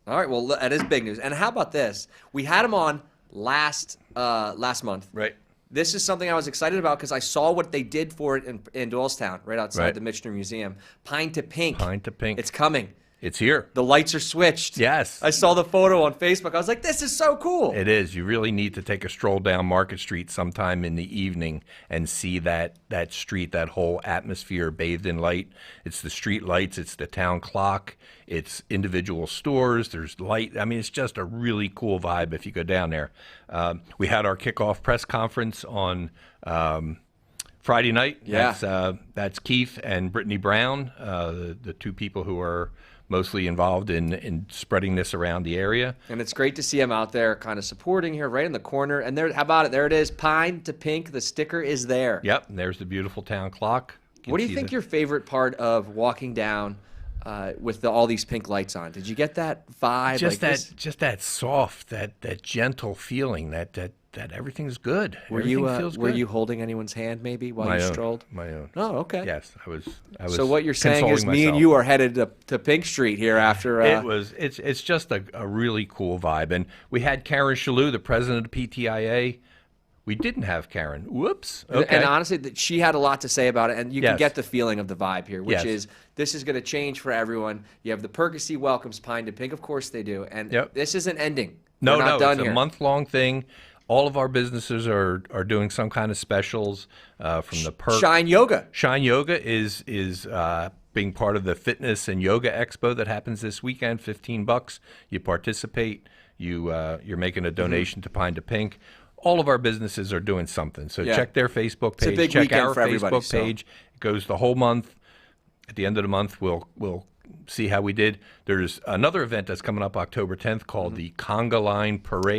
Well, that is big news. And how about this? We had them on last month. Right. This is something I was excited about because I saw what they did for it in Doylestown, right outside the Michener Museum. Pine to Pink. Pine to Pink. It's coming. It's here. The lights are switched. Yes. I saw the photo on Facebook. I was like, this is so cool. It is. You really need to take a stroll down Market Street sometime in the evening and see that street, that whole atmosphere bathed in light. It's the street lights. It's the town clock. It's individual stores. There's light. I mean, it's just a really cool vibe if you go down there. We had our kickoff press conference on Friday night. Yeah. That's Keith and Brittany Brown, the 2 people who are mostly involved in spreading this around the area. And it's great to see them out there kind of supporting here right in the corner. And there, how about it? There it is, Pine to Pink. The sticker is there. Yep, and there's the beautiful town clock. What do you think your favorite part of walking down with all these pink lights on? Did you get that vibe? Just that soft, that gentle feeling that everything's good. Were you holding anyone's hand maybe while you strolled? My own. Oh, okay. Yes, I was. So what you're saying is, me and you are headed to Pink Street here after. It's just a really cool vibe, and we had Karen Shalhoub, the president of PTIA. We didn't have Karen. Whoops. Okay. And honestly, she had a lot to say about it, and you can get the feeling of the vibe here, which is this is going to change for everyone. You have the Perkasie welcomes Pine to Pink, of course they do, and this isn't ending. No, We're not done it's here. A month-long thing. All of our businesses are doing some kind of specials from the Shine Yoga. Shine Yoga is being part of the Fitness and Yoga Expo that happens this weekend. $15. You participate. You're making a donation to Pine to Pink. All of our businesses are doing something. So check their Facebook page. It's a big check weekend our for everybody, Facebook page. It goes the whole month. At the end of the month, we'll see how we did. There's another event that's coming up October 10th called the Conga Line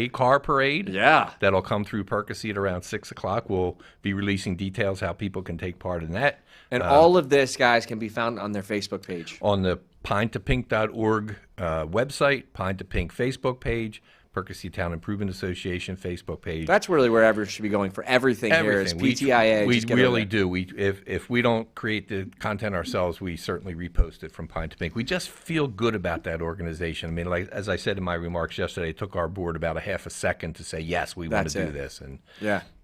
Car Parade. Yeah. That'll come through Perkasie at around 6 o'clock. We'll be releasing details how people can take part in that. And all of this, guys, can be found on their Facebook page. On the pinetopink.org website, Pine to Pink Facebook page, Perkasie Town Improvement Association Facebook page. That's really where everyone should be going for everything here is PTIA. We really do. If we don't create the content ourselves, we certainly repost it from Pine to Pink. We just feel good about that organization. I mean, like as I said in my remarks yesterday, it took our board about a half a second to say, yes, we want to do this. And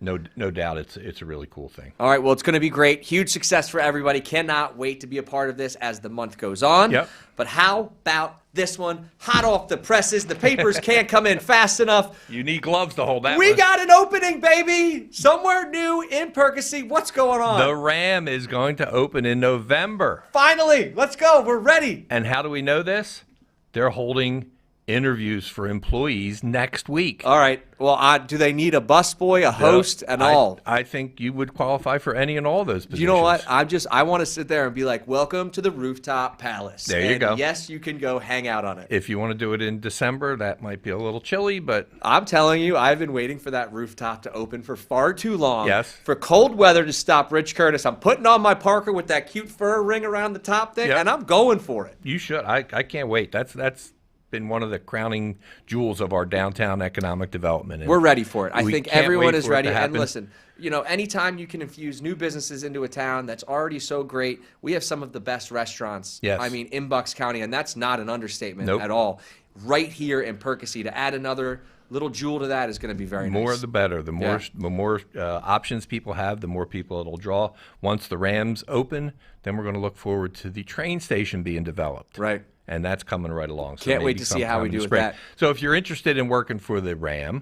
no doubt it's a really cool thing. All right, well, it's going to be great. Huge success for everybody. Cannot wait to be a part of this as the month goes on. Yep. But how about this one? Hot off the presses. The papers can't come in fast enough. You need gloves to hold that We one. got an opening, baby. Somewhere new in Perkasie. What's going on? The Ram is going to open in November. Finally. Let's go. We're ready. And how do we know this? They're holding interviews for employees next week. All right. Well, do they need a busboy, a host, and all? I think you would qualify for any and all those positions. You know what? I want to sit there and be like, welcome to the Rooftop Palace. There you and go. Yes, you can go hang out on it. If you want to do it in December, that might be a little chilly, but I'm telling you, I've been waiting for that rooftop to open for far too long. Yes. For cold weather to stop Rich Curtis. I'm putting on my Parker with that cute fur ring around the top thing, and I'm going for it. You should. I can't wait. That's been one of the crowning jewels of our downtown economic development. And we're ready for it. I think everyone is ready. And listen, anytime you can infuse new businesses into a town that's already so great, we have some of the best restaurants. Yes. I mean, in Bucks County, and that's not an understatement Nope. at all. Right here in Perkasie, to add another little jewel to that is going to be very nice. More the better. The more options people have, the more people it'll draw. Once the Rams open, then we're going to look forward to the train station being developed. Right. And that's coming right along. So Can't wait maybe to see how we sometime in do the with spring. that. So if you're interested in working for the Ram,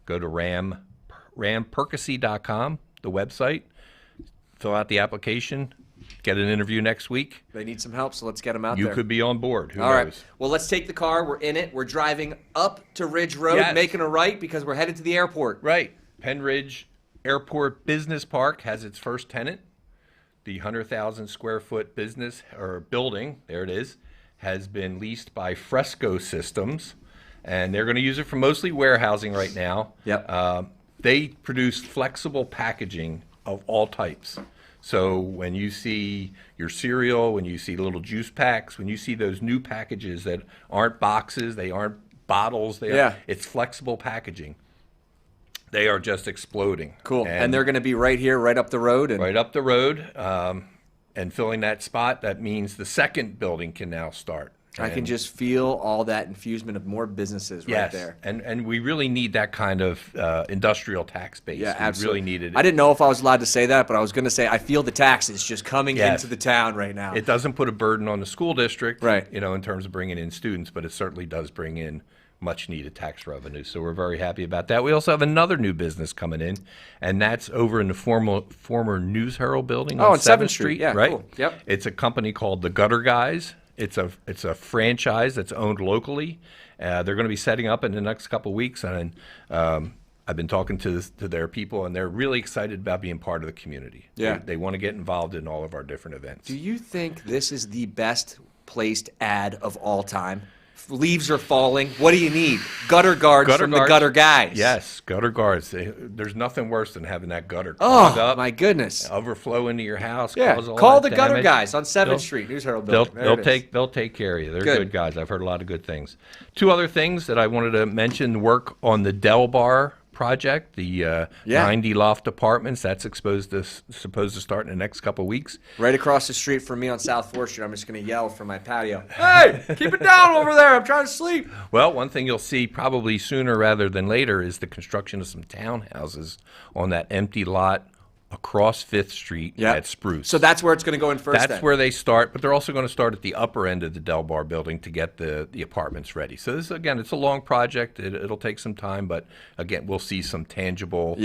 go to ramperkasie.com, the website, fill out the application, get an interview next week. They need some help, so let's get them out You there. could be on board. Who All knows? right. Well, let's take the car. We're in it. We're driving up to Ridge Road, Yes. making a right because we're headed to the airport. Right. Pennridge Airport Business Park has its first tenant. The 100,000 square foot business or building, there it is, has been leased by Fresco Systems, and they're going to use it for mostly warehousing right now. Yep. They produce flexible packaging of all types. So when you see your cereal, when you see little juice packs, when you see those new packages that aren't boxes, they aren't bottles, it's flexible packaging. They are just exploding. Cool. And they're going to be right here, right up the road. Right up the road. And filling that spot, that means the second building can now start. I can just feel all that infusement of more businesses right there. And we really need that kind of industrial tax base. Yeah, we absolutely. really need it. I didn't know if I was allowed to say that, but I was going to say I feel the taxes just coming into the town right now. It doesn't put a burden on the school district, right? In terms of bringing in students, but it certainly does bring in much needed tax revenue. So we're very happy about that. We also have another new business coming in, and that's over in the former News Herald building on 7th Street. Yeah, right? Cool. Yep. It's a company called the Gutter Guys. It's a franchise that's owned locally. They're going to be setting up in the next couple of weeks, and I've been talking to their people, and they're really excited about being part of the community. Yeah. They want to get involved in all of our different events. Do you think this is the best placed ad of all time? Leaves are falling. What do you need? Gutter guards from the Gutter Guys. Yes, gutter guards. There's nothing worse than having that gutter clogged up. My goodness. Overflow into your house. Yeah, Cause all call that the Gutter damage. Guys on 7th Street, News Herald building. They'll take care of you. They're good guys. I've heard a lot of good things. Two other things that I wanted to mention: work on the Del Bar project, the 90 loft apartments. That's supposed to start in the next couple of weeks. Right across the street from me on South 4th Street. I'm just going to yell from my patio. Hey, keep it down over there. I'm trying to sleep. Well, one thing you'll see probably sooner rather than later is the construction of some townhouses on that empty lot across 5th Street at Spruce. So that's where it's going to go in first. That's where they start, but they're also going to start at the upper end of the Del Bar building to get the apartments ready. So this, again, it's a long project. It'll take some time, but again, we'll see some tangible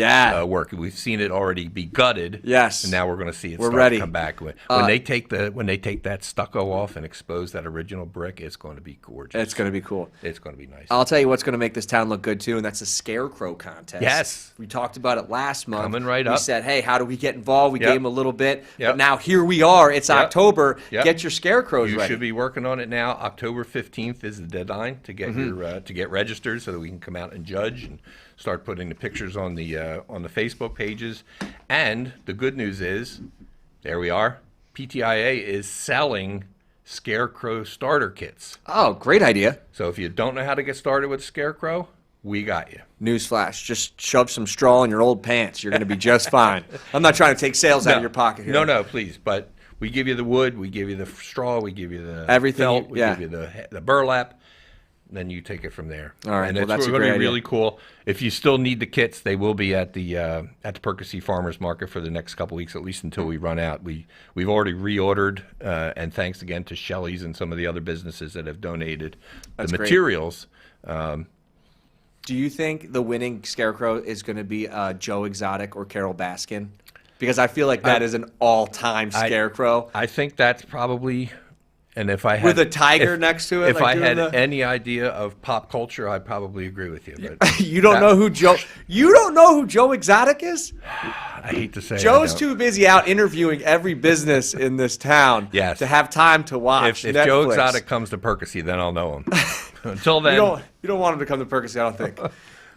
work. We've seen it already be gutted. Yes. And now we're going to see it We're start ready. to come back. When they take that stucco off and expose that original brick, it's going to be gorgeous. It's going to be cool. It's going to be nice. I'll tell you what's going to make this town look good, too, and that's the Scarecrow contest. Yes. We talked about it last month. Coming right we up. We said, hey, how do we get involved? We gave them a little bit. Yep. But now here we are. It's October. Yep. Get your scarecrows You ready. should be working on it now. October 15th is the deadline to get your to get registered so that we can come out and judge and start putting the pictures on the Facebook pages. And the good news is, there we are. PTIA is selling Scarecrow starter kits. Oh, great idea. So if you don't know how to get started with Scarecrow, we got you. Newsflash, just shove some straw in your old pants. You're going to be just fine. I'm not trying to take sales out of your pocket here. No, please. But we give you the wood, we give you the straw, we give you the everything, felt, we give you the burlap. Then you take it from there. All right, and well, that's going to be idea. really cool. If you still need the kits, they will be at the Perkasie Farmers Market for the next couple weeks, at least until we run out. We've already reordered, and thanks again to Shelley's and some of the other businesses that have donated the materials. Do you think the winning Scarecrow is going to be Joe Exotic or Carol Baskin? Because I feel like that is an all-time Scarecrow. I think that's probably And if I had with a tiger next to it, if like I had the... any idea of pop culture, I'd probably agree with you. But you don't know who Joe. You don't know who Joe Exotic is. I hate to say, Joe's too busy out interviewing every business in this town to have time to watch. If Netflix. Joe Exotic comes to Perkasie, then I'll know him. Until then, you don't want him to come to Perkasie, I don't think.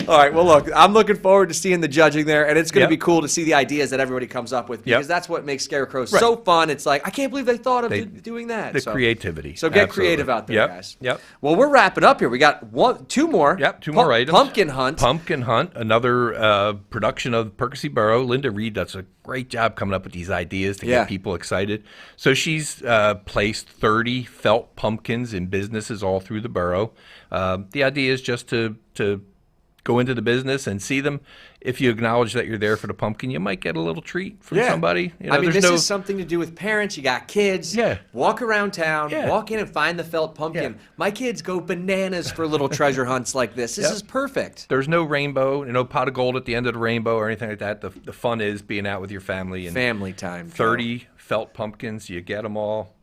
All right, well, look, I'm looking forward to seeing the judging there, and it's going to be cool to see the ideas that everybody comes up with, because that's what makes Scarecrows so fun. It's like, I can't believe they thought of doing that. The creativity. So get creative out there, guys. Yep. Well, we're wrapping up here. We got two more. Yep, two more items. Pumpkin Hunt. Pumpkin Hunt, another production of Perkasie Borough. Linda Reed does a great job coming up with these ideas to get people excited. So she's placed 30 felt pumpkins in businesses all through the borough. The idea is just to go into the business and see them. If you acknowledge that you're there for the pumpkin, you might get a little treat from somebody. You know, I mean, this is something to do with parents. You got kids. Walk around town. Walk in and find the felt pumpkin. My kids go bananas for little treasure hunts like this. This is perfect. There's no rainbow, pot of gold at the end of the rainbow or anything like that. The fun is being out with your family. And family time. 30 felt pumpkins. You get them all.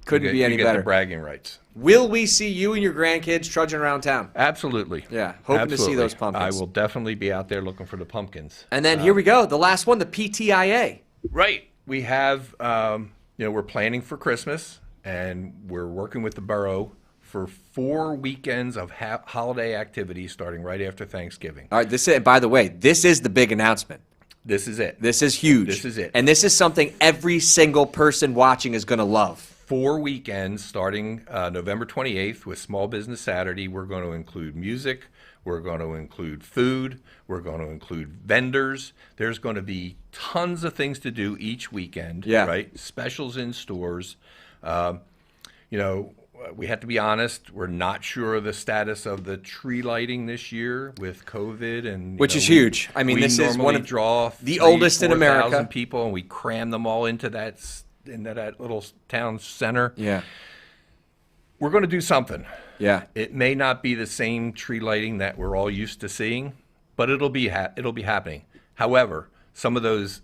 Couldn't be any better. You better. get the bragging rights. Will we see you and your grandkids trudging around town? Absolutely. Yeah, hoping to see those pumpkins. I will definitely be out there looking for the pumpkins. And then here we go, the last one, the PTIA. Right. We have, we're planning for Christmas, and we're working with the borough for 4 weekends of holiday activities starting right after Thanksgiving. All right, by the way, this is the big announcement. This is it. This is huge. This is it. And this is something every single person watching is going to love. 4 weekends starting November 28th with Small Business Saturday. We're going to include music. We're going to include food. We're going to include vendors. There's going to be tons of things to do each weekend, right? Specials in stores. We have to be honest. We're not sure of the status of the tree lighting this year with COVID, and which is huge. I mean, this is one of the oldest in America. People, and we cram them all into that little town center. Yeah. We're going to do something. Yeah. It may not be the same tree lighting that we're all used to seeing, but it'll be happening. However, some of those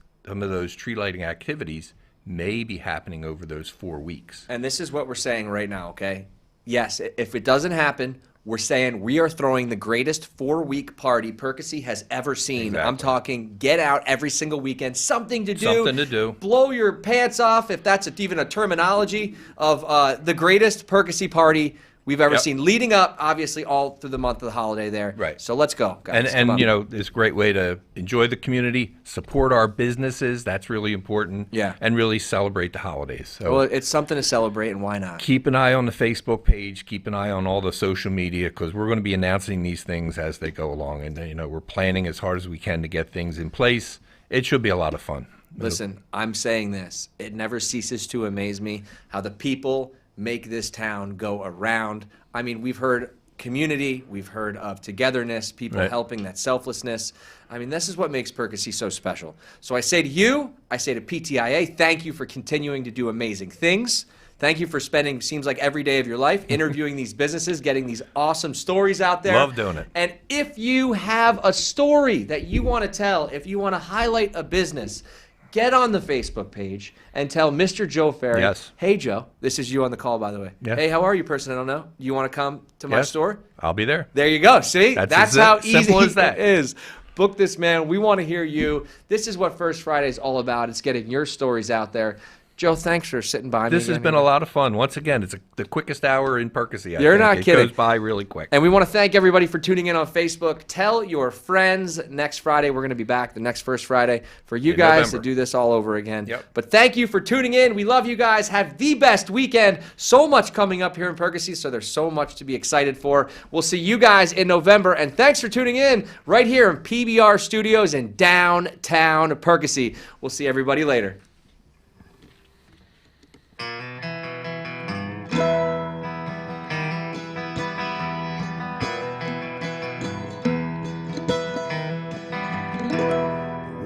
tree lighting activities may be happening over those 4 weeks. And this is what we're saying right now, okay? Yes, if it doesn't happen, we're saying we are throwing the greatest 4-week party Perkasie has ever seen. Exactly. I'm talking get out every single weekend, something to do. Something to do. Blow your pants off, if that's even a terminology, of the greatest Perkasie party we've ever seen, leading up, obviously, all through the month of the holiday there. Right. So let's go, guys. And it's a great way to enjoy the community, support our businesses. That's really important. Yeah. And really celebrate the holidays. So well, it's something to celebrate, and why not? Keep an eye on the Facebook page. Keep an eye on all the social media, because we're going to be announcing these things as they go along. And, we're planning as hard as we can to get things in place. It should be a lot of fun. Listen, I'm saying this. It never ceases to amaze me how the people make this town go around. I mean, we've heard community, we've heard of togetherness, people helping, that selflessness. I mean, this is what makes Perkasie so special. So I say to you, I say to PTIA, thank you for continuing to do amazing things. Thank you for spending, seems like every day of your life, interviewing these businesses, getting these awesome stories out there. Love doing it. And if you have a story that you want to tell, if you want to highlight a business, get on the Facebook page and tell Mr. Joe Ferry, hey, Joe, this is you on the call, by the way. Yeah. Hey, how are you, person I don't know? You want to come to my store? I'll be there. There you go. See? That's how easy simple as that it is. Book this, man. We want to hear you. This is what First Friday is all about. It's getting your stories out there. Joe, thanks for sitting by me. This has been a lot of fun. Once again, it's the quickest hour in Perkasie. You're not kidding. It goes by really quick. And we want to thank everybody for tuning in on Facebook. Tell your friends. Next Friday, we're going to be back the next First Friday for you guys to do this all over again. Yep. But thank you for tuning in. We love you guys. Have the best weekend. So much coming up here in Perkasie, so there's so much to be excited for. We'll see you guys in November. And thanks for tuning in right here in PBR Studios in downtown Perkasie. We'll see everybody later.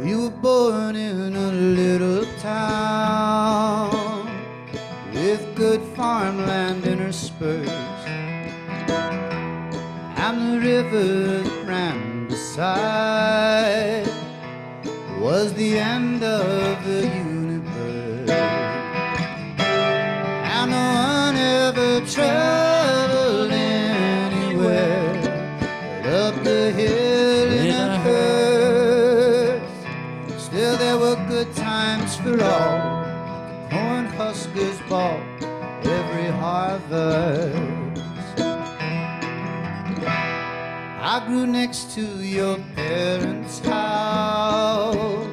We were born in a little town with good farmland interspersed, and the river that ran beside was the end of the universe, and no one could travel anywhere but up the hill in a hearse. Still there were good times for all. Cornhuskers ball every harvest. I grew next to your parents' house,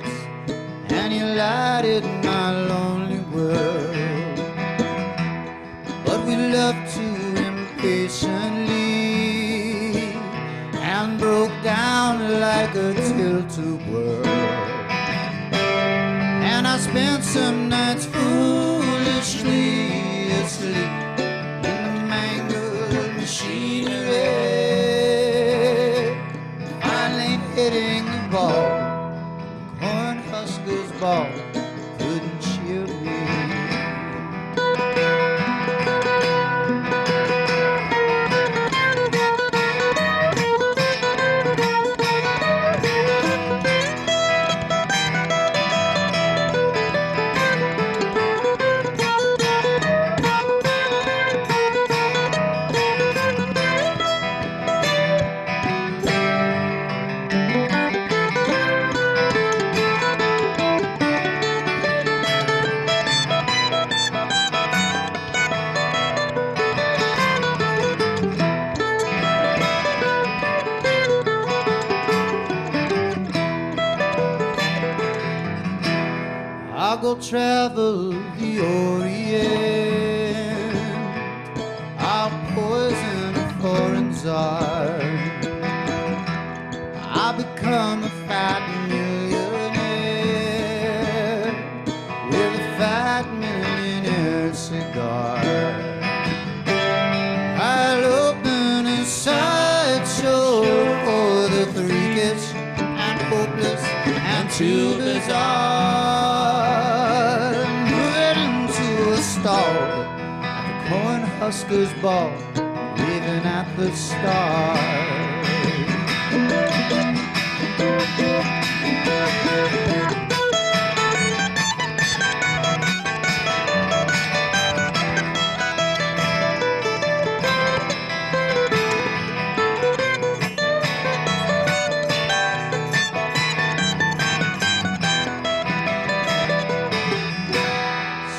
and you lighted my lonely world. But we loved too impatiently and broke down like a tilt-tube world. And I spent some nights foolishly asleep in the mangled machinery, finally hitting the ball. Cornhuskers ball couldn't cheer me. I'll go travel the Orient, I'll poison a foreign czar, I'll become a fat millionaire with a fat millionaire cigar. I'll open a sideshow for the freakish and hopeless and too bizarre. Stalled at the Cornhuskers ball, leaving at the start.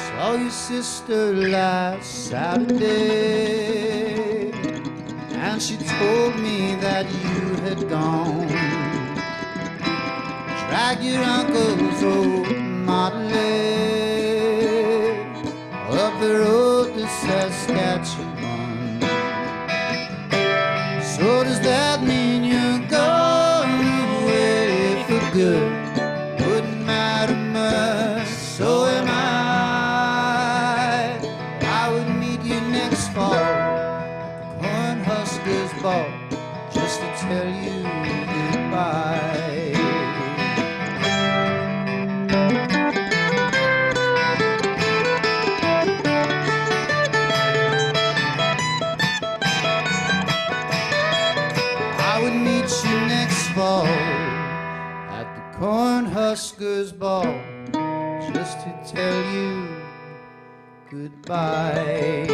Saw your sister last Saturday, and she told me that you had gone. Drag your uncle's old Model A up the road to Saskatchewan. So does that mean you're gone away for good? Wouldn't matter much, so am I. Cornhuskers ball just to tell you goodbye. I would meet you next fall at the Cornhuskers ball just to tell you goodbye.